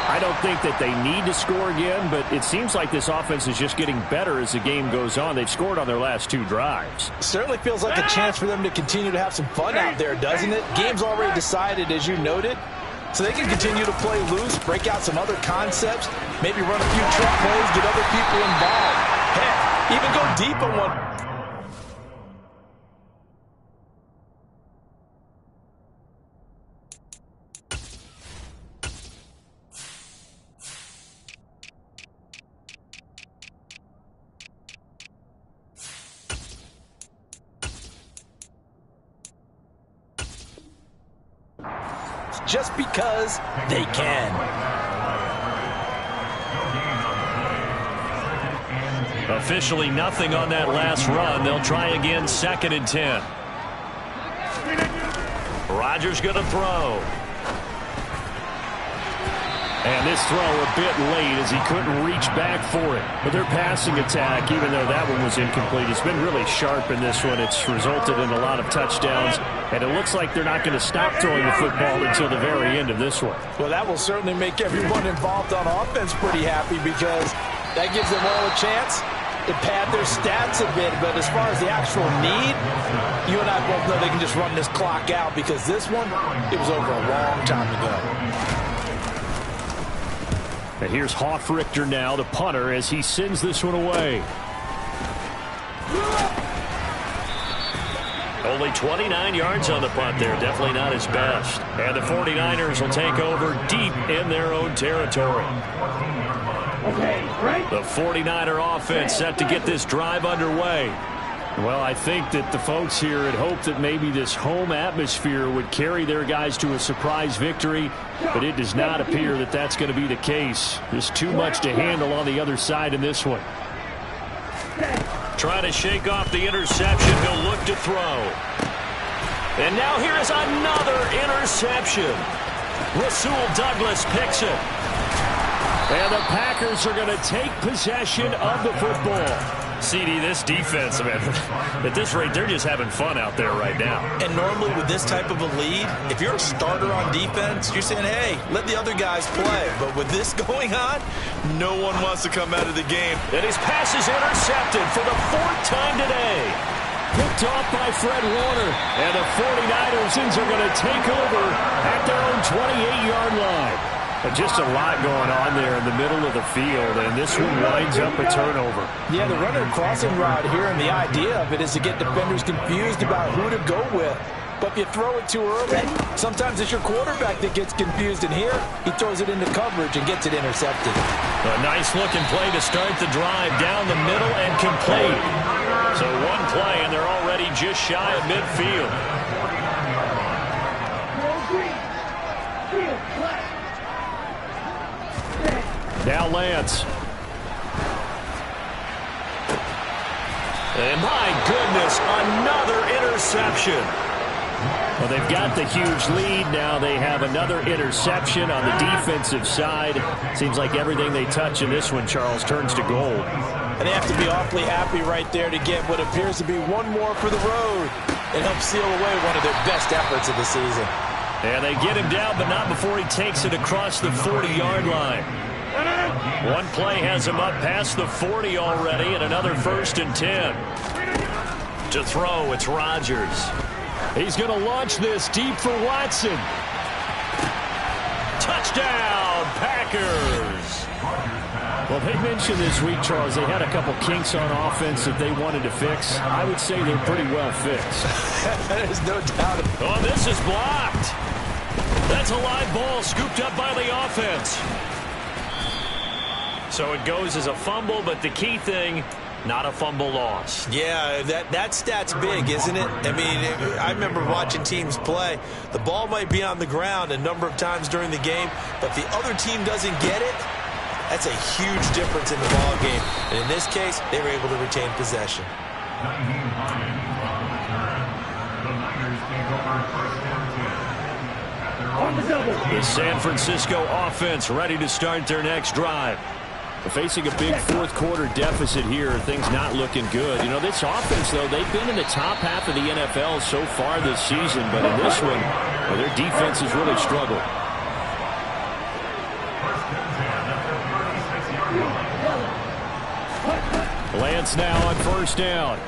I don't think that they need to score again, but it seems like this offense is just getting better as the game goes on. They've scored on their last 2 drives. Certainly feels like a chance for them to continue to have some fun out there, doesn't it? Game's already decided, as you noted. So they can continue to play loose, break out some other concepts, maybe run a few trick plays, get other people involved. Heck, even go deep on one. Just because they can. Officially nothing on that last run. They'll try again, 2nd and 10. Rodgers going to throw. And this throw a bit late as he couldn't reach back for it. But their passing attack, even though that one was incomplete, has been really sharp in this one. It's resulted in a lot of touchdowns. And it looks like they're not going to stop throwing the football until the very end of this one. Well, that will certainly make everyone involved on offense pretty happy because that gives them all a chance to pad their stats a bit. But as far as the actual need, you and I both know they can just run this clock out because this one, it was over a long time ago. And here's Richter now, the punter, as he sends this one away. Only 29 yards on the punt there. Definitely not his best. And the 49ers will take over deep in their own territory. The 49er offense set to get this drive underway. Well, I think that the folks here had hoped that maybe this home atmosphere would carry their guys to a surprise victory, but it does not appear that that's going to be the case. There's too much to handle on the other side in this one. Trying to shake off the interception. He'll look to throw. And now here is another interception. Rasul Douglas picks it. And the Packers are going to take possession of the football. CD, this defense, man, at this rate, they're just having fun out there right now. And normally with this type of a lead, if you're a starter on defense, you're saying, hey, let the other guys play. But with this going on, no one wants to come out of the game. And his pass is intercepted for the 4th time today. Picked off by Fred Warner. And the 49ers are going to take over at their own 28-yard line. But just a lot going on there in the middle of the field, and this one winds up a turnover. Yeah, the runner crossing route here, and the idea of it is to get defenders confused about who to go with. But if you throw it too early, sometimes it's your quarterback that gets confused, and here he throws it into coverage and gets it intercepted. A nice-looking play to start the drive down the middle and complete. So one play, and they're already just shy of midfield. Now Lance. And my goodness, another interception. Well, they've got the huge lead. Now they have another interception on the defensive side. Seems like everything they touch in this one, Charles, turns to gold. And they have to be awfully happy right there to get what appears to be one more for the road and help seal away one of their best efforts of the season. And they get him down, but not before he takes it across the 40-yard line. One play has him up past the 40 already, and another 1st and 10. To throw, it's Rodgers. He's going to launch this deep for Watson. Touchdown, Packers. Well, they mentioned this week, Charles, they had a couple kinks on offense that they wanted to fix. I would say they're pretty well fixed. There's no doubt. Oh, this is blocked. That's a live ball scooped up by the offense. So it goes as a fumble, but the key thing, not a fumble loss. Yeah, that stat's big, isn't it? I mean, I remember watching teams play. The ball might be on the ground a number of times during the game, but if the other team doesn't get it, that's a huge difference in the ball game. And in this case, they were able to retain possession. The San Francisco offense ready to start their next drive. Facing a big fourth-quarter deficit here, things not looking good. You know, this offense, though, they've been in the top half of the NFL so far this season, but in this one, well, their defense has really struggled. Lance now on 1st down.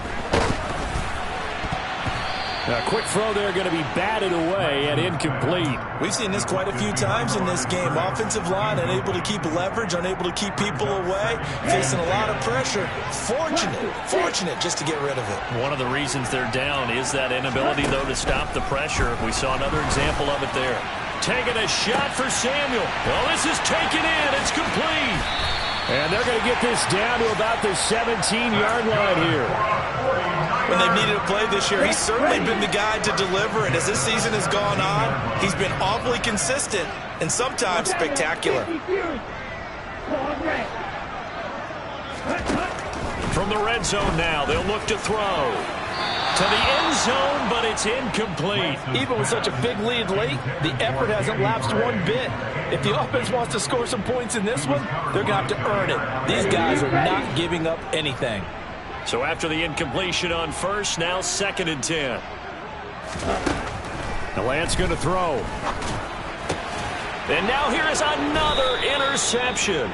A quick throw there going to be batted away and incomplete. We've seen this quite a few times in this game. Offensive line unable to keep leverage, unable to keep people away, facing a lot of pressure. Fortunate just to get rid of it. One of the reasons they're down is that inability, though, to stop the pressure. We saw another example of it there. Taking a shot for Samuel. Well, this is taken in. It's complete. And they're going to get this down to about the 17-yard line here. When they've needed a play this year, he's certainly been the guy to deliver. And as this season has gone on, he's been awfully consistent and sometimes spectacular. From the red zone now, they'll look to throw. To the end zone, but it's incomplete. Even with such a big lead late, the effort hasn't lapsed one bit. If the offense wants to score some points in this one, they're going to have to earn it. These guys are not giving up anything. So after the incompletion on 1st, now 2nd and 10. The Lance going to throw. And now here is another interception.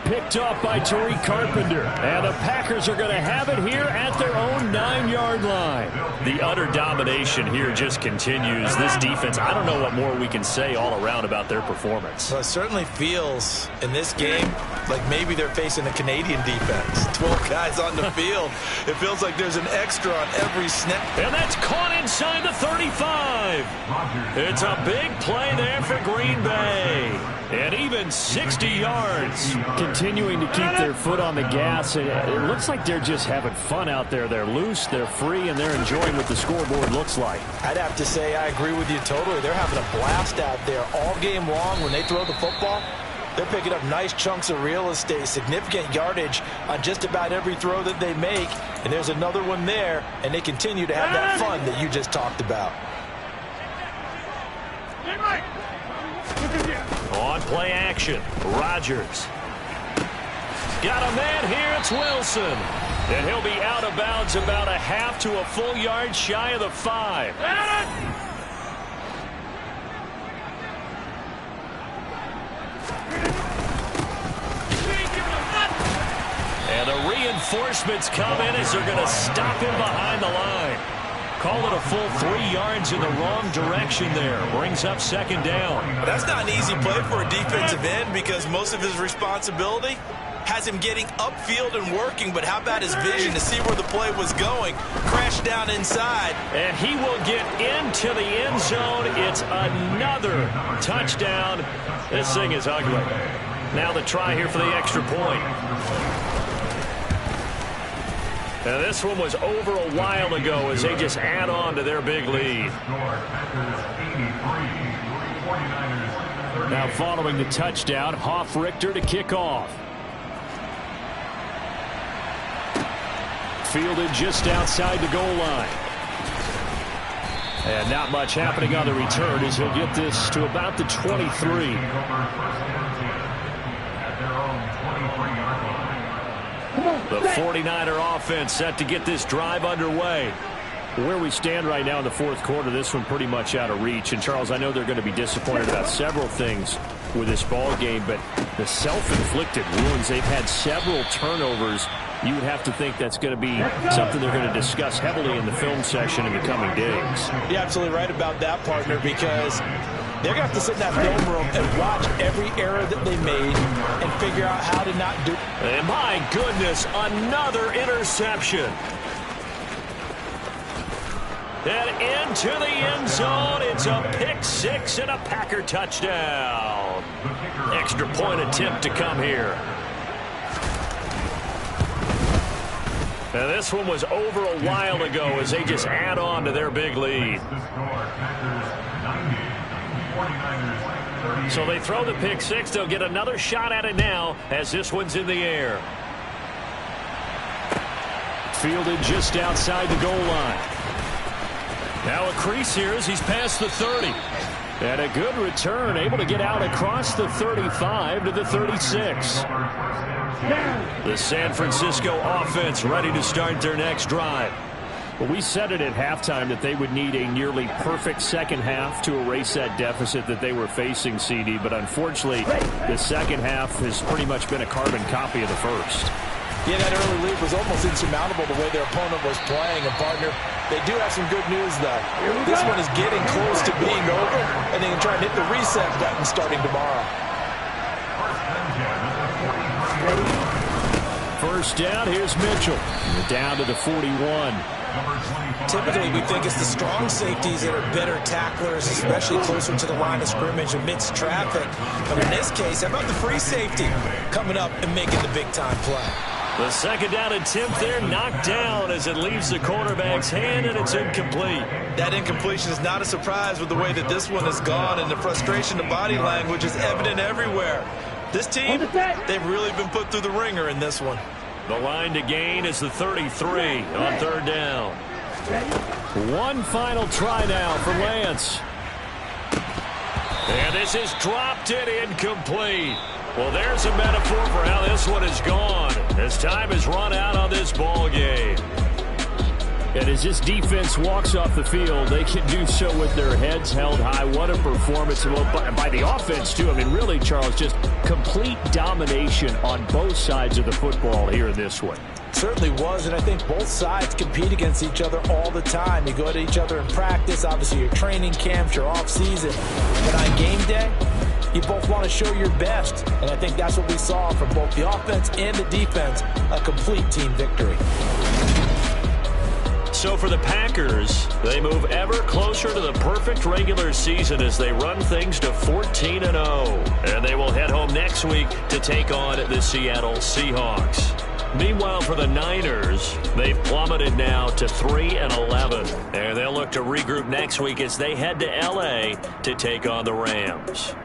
Picked off by Tariq Carpenter. And the Packers are going to have it here at their own 9-yard line. The utter domination here just continues. This defense, I don't know what more we can say all around about their performance. Well, it certainly feels in this game like maybe they're facing a Canadian defense. 12 guys on the field. It feels like there's an extra on every snap. And that's caught inside the 35. It's a big play there for Green Bay. And even 60 yards. Can continuing to keep their foot on the gas. It looks like they're just having fun out there. They're loose, they're free, and they're enjoying what the scoreboard looks like. I'd have to say I agree with you totally. They're having a blast out there all game long. When they throw the football, they're picking up nice chunks of real estate, significant yardage on just about every throw that they make. And there's another one there, and they continue to have that fun that you just talked about. On play action, Rodgers. Got a man here, it's Wilson. And he'll be out of bounds about a half to a full yard shy of the 5. And the reinforcements come in as they're going to stop him behind the line. Call it a full 3 yards in the wrong direction there. Brings up second down. That's not an easy play for a defensive end because most of his responsibility has him getting upfield and working, but how about his vision to see where the play was going? Crashed down inside. And he will get into the end zone. It's another touchdown. This thing is ugly. Now the try here for the extra point. Now this one was over a while ago as they just add on to their big lead. Now following the touchdown, Richter to kick off. Fielded just outside the goal line. And not much happening on the return as he'll get this to about the 23. The 49er offense set to get this drive underway. Where we stand right now in the fourth quarter, this one pretty much out of reach. And, Charles, I know they're going to be disappointed about several things with this ball game, but the self-inflicted wounds, they've had several turnovers. You would have to think that's going to be something they're going to discuss heavily in the film session in the coming days. You're absolutely right about that, partner, because they're going to have to sit in that film room and watch every error that they made and figure out how to not do it. And my goodness, another interception. And into the end zone. It's a pick six and a Packer touchdown. Extra point attempt to come here. Now this one was over a while ago as they just add on to their big lead. So they throw the pick six. They'll get another shot at it now as this one's in the air. Fielded just outside the goal line. Now a crease here as he's past the 30. And a good return, able to get out across the 35 to the 36. The San Francisco offense ready to start their next drive. Well, we said it at halftime that they would need a nearly perfect second half to erase that deficit that they were facing, CD. But unfortunately, the second half has pretty much been a carbon copy of the first. Yeah, that early lead was almost insurmountable the way their opponent was playing. And, partner, they do have some good news, though. This one is getting close to being over, and they can try and hit the reset button starting tomorrow. First down, here's Mitchell. Down to the 41. Typically, we think it's the strong safeties that are better tacklers, especially closer to the line of scrimmage amidst traffic. But in this case, how about the free safety coming up and making the big-time play? The second down attempt there knocked down as it leaves the quarterback's hand, and it's incomplete. That incompletion is not a surprise with the way that this one has gone, and the frustration of body language is evident everywhere. This team, they've really been put through the ringer in this one. The line to gain is the 33 on third down. One final try now for Lance. And this is dropped and incomplete. Well, there's a metaphor for how this one is gone as time has run out on this ball game. And as this defense walks off the field, they can do so with their heads held high. What a performance by the offense, too. I mean, really, Charles, just complete domination on both sides of the football here in this one. Certainly was, and I think both sides compete against each other all the time. You go at each other in practice, obviously your training camps, your off-season. But on game day, you both want to show your best, and I think that's what we saw from both the offense and the defense, a complete team victory. So for the Packers, they move ever closer to the perfect regular season as they run things to 14-0. And they will head home next week to take on the Seattle Seahawks. Meanwhile, for the Niners, they've plummeted now to 3-11. And they'll look to regroup next week as they head to L.A. to take on the Rams.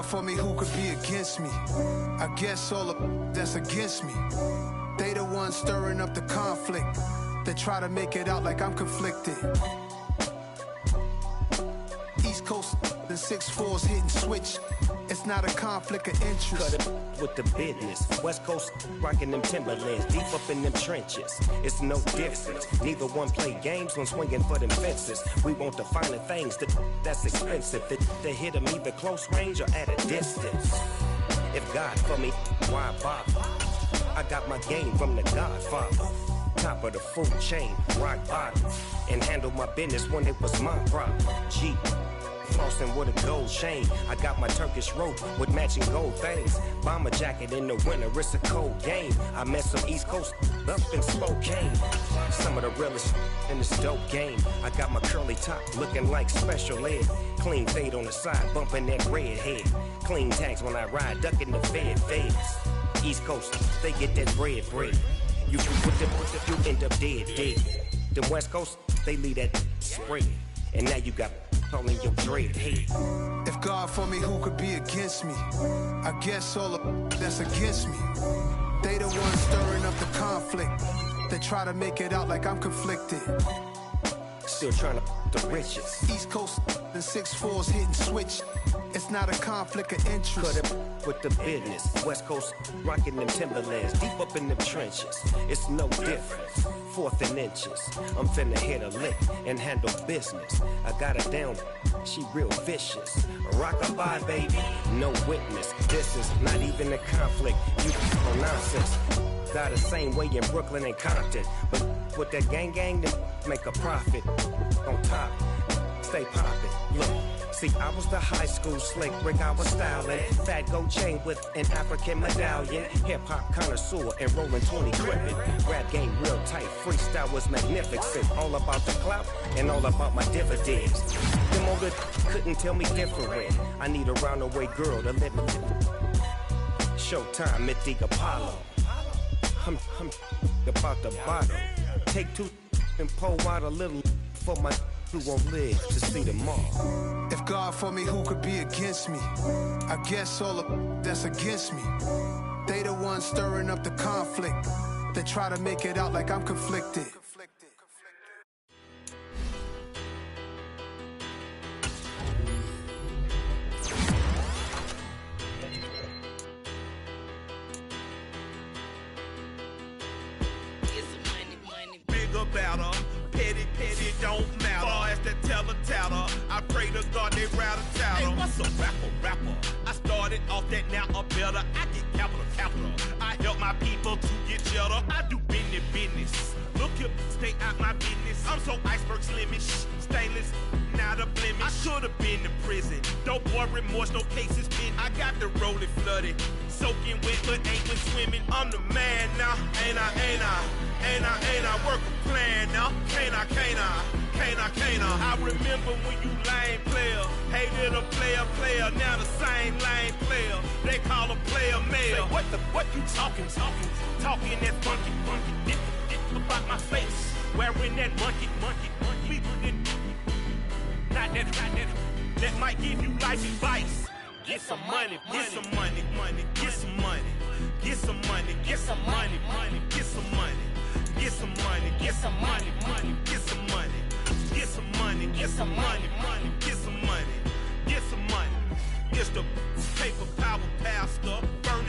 For me, who could be against me? I guess all of that's against me. They the ones stirring up the conflict. They try to make it out like I'm conflicted. East Coast, the 6'4s hitting switch. It's not a conflict of interest. Cut it with the business. West Coast rocking them Timberlands, deep up in them trenches. It's no difference. Neither one play games when swinging for them fences. We want the finer things that's expensive. That hit them either close range or at a distance. If God for me, why bother? I got my game from the Godfather. Top of the food chain, rock bottom. And handle my business when it was my problem. G. Flossing with a gold chain. I got my Turkish rope with matching gold things. Bomber jacket in the winter, it's a cold game. I met some East Coast up in Spokane. Some of the realest in this dope game. I got my curly top looking like special ed. Clean fade on the side, bumping that red head. Clean tags when I ride, ducking the feds. East Coast, they get that bread. You put them, you end up dead. The West Coast, they leave that spread. And now you got calling your dread head. If God for me, who could be against me? I guess all of that's against me. They the ones stirring up the conflict. They try to make it out like I'm conflicted. Still trying to the riches. East Coast, the 6'4s hitting switch. It's not a conflict of interest. Cut it with the business. West Coast rocking them Timberlands, deep up in them trenches. It's no difference. 4th and inches. I'm finna hit a lick and handle business. I got her down, she real vicious. Rock-a-bye, baby, no witness. This is not even a conflict. You on nonsense. Got the same way in Brooklyn and Compton. But with that gang, then make a profit. On top, stay poppin'. Look. See, I was the high school slick brick, I was styling. Fat gold chain with an African medallion. Hip-hop connoisseur and rolling 20 crippin'. Rap game real tight, freestyle was magnificent. All about the clout and all about my dividends. Them older couldn't tell me different. I need a roundaway girl to live with. Showtime, Mythic Apollo. I'm about the bottom. Take 2 and pull out a little for my who won't live to see tomorrow. If God for me, who could be against me? I guess all of that's against me. They the ones stirring up the conflict. They try to make it out like I'm conflicted. Bigger, better, petty, don't matter. Far as the teller, I pray to God they rattle tattle. Hey, what's a rapper? I started off that, now I'm better. I get capital. I help my people to get cheddar. I do business. Look here, stay out my business. I'm so iceberg slimish, stainless, not a blemish. I should have been in prison. Don't boy remorse, no cases pinned. I got the rolling flooded, soaking wet, but ain't been swimming. I'm the man now, ain't I? Work a plan now, can't I? I remember when you lame player, hated a player, now the same lame player. They call a player male. Say, what you talking that funky, about my face, wearing that monkey, we didn't, not that might give you life advice. Get some money, get some money, get some money, get some money, get some money, get some money, get some money, get some money, get some money, get some money, get some money, get some money, get some money. It's the paper power pastor, burning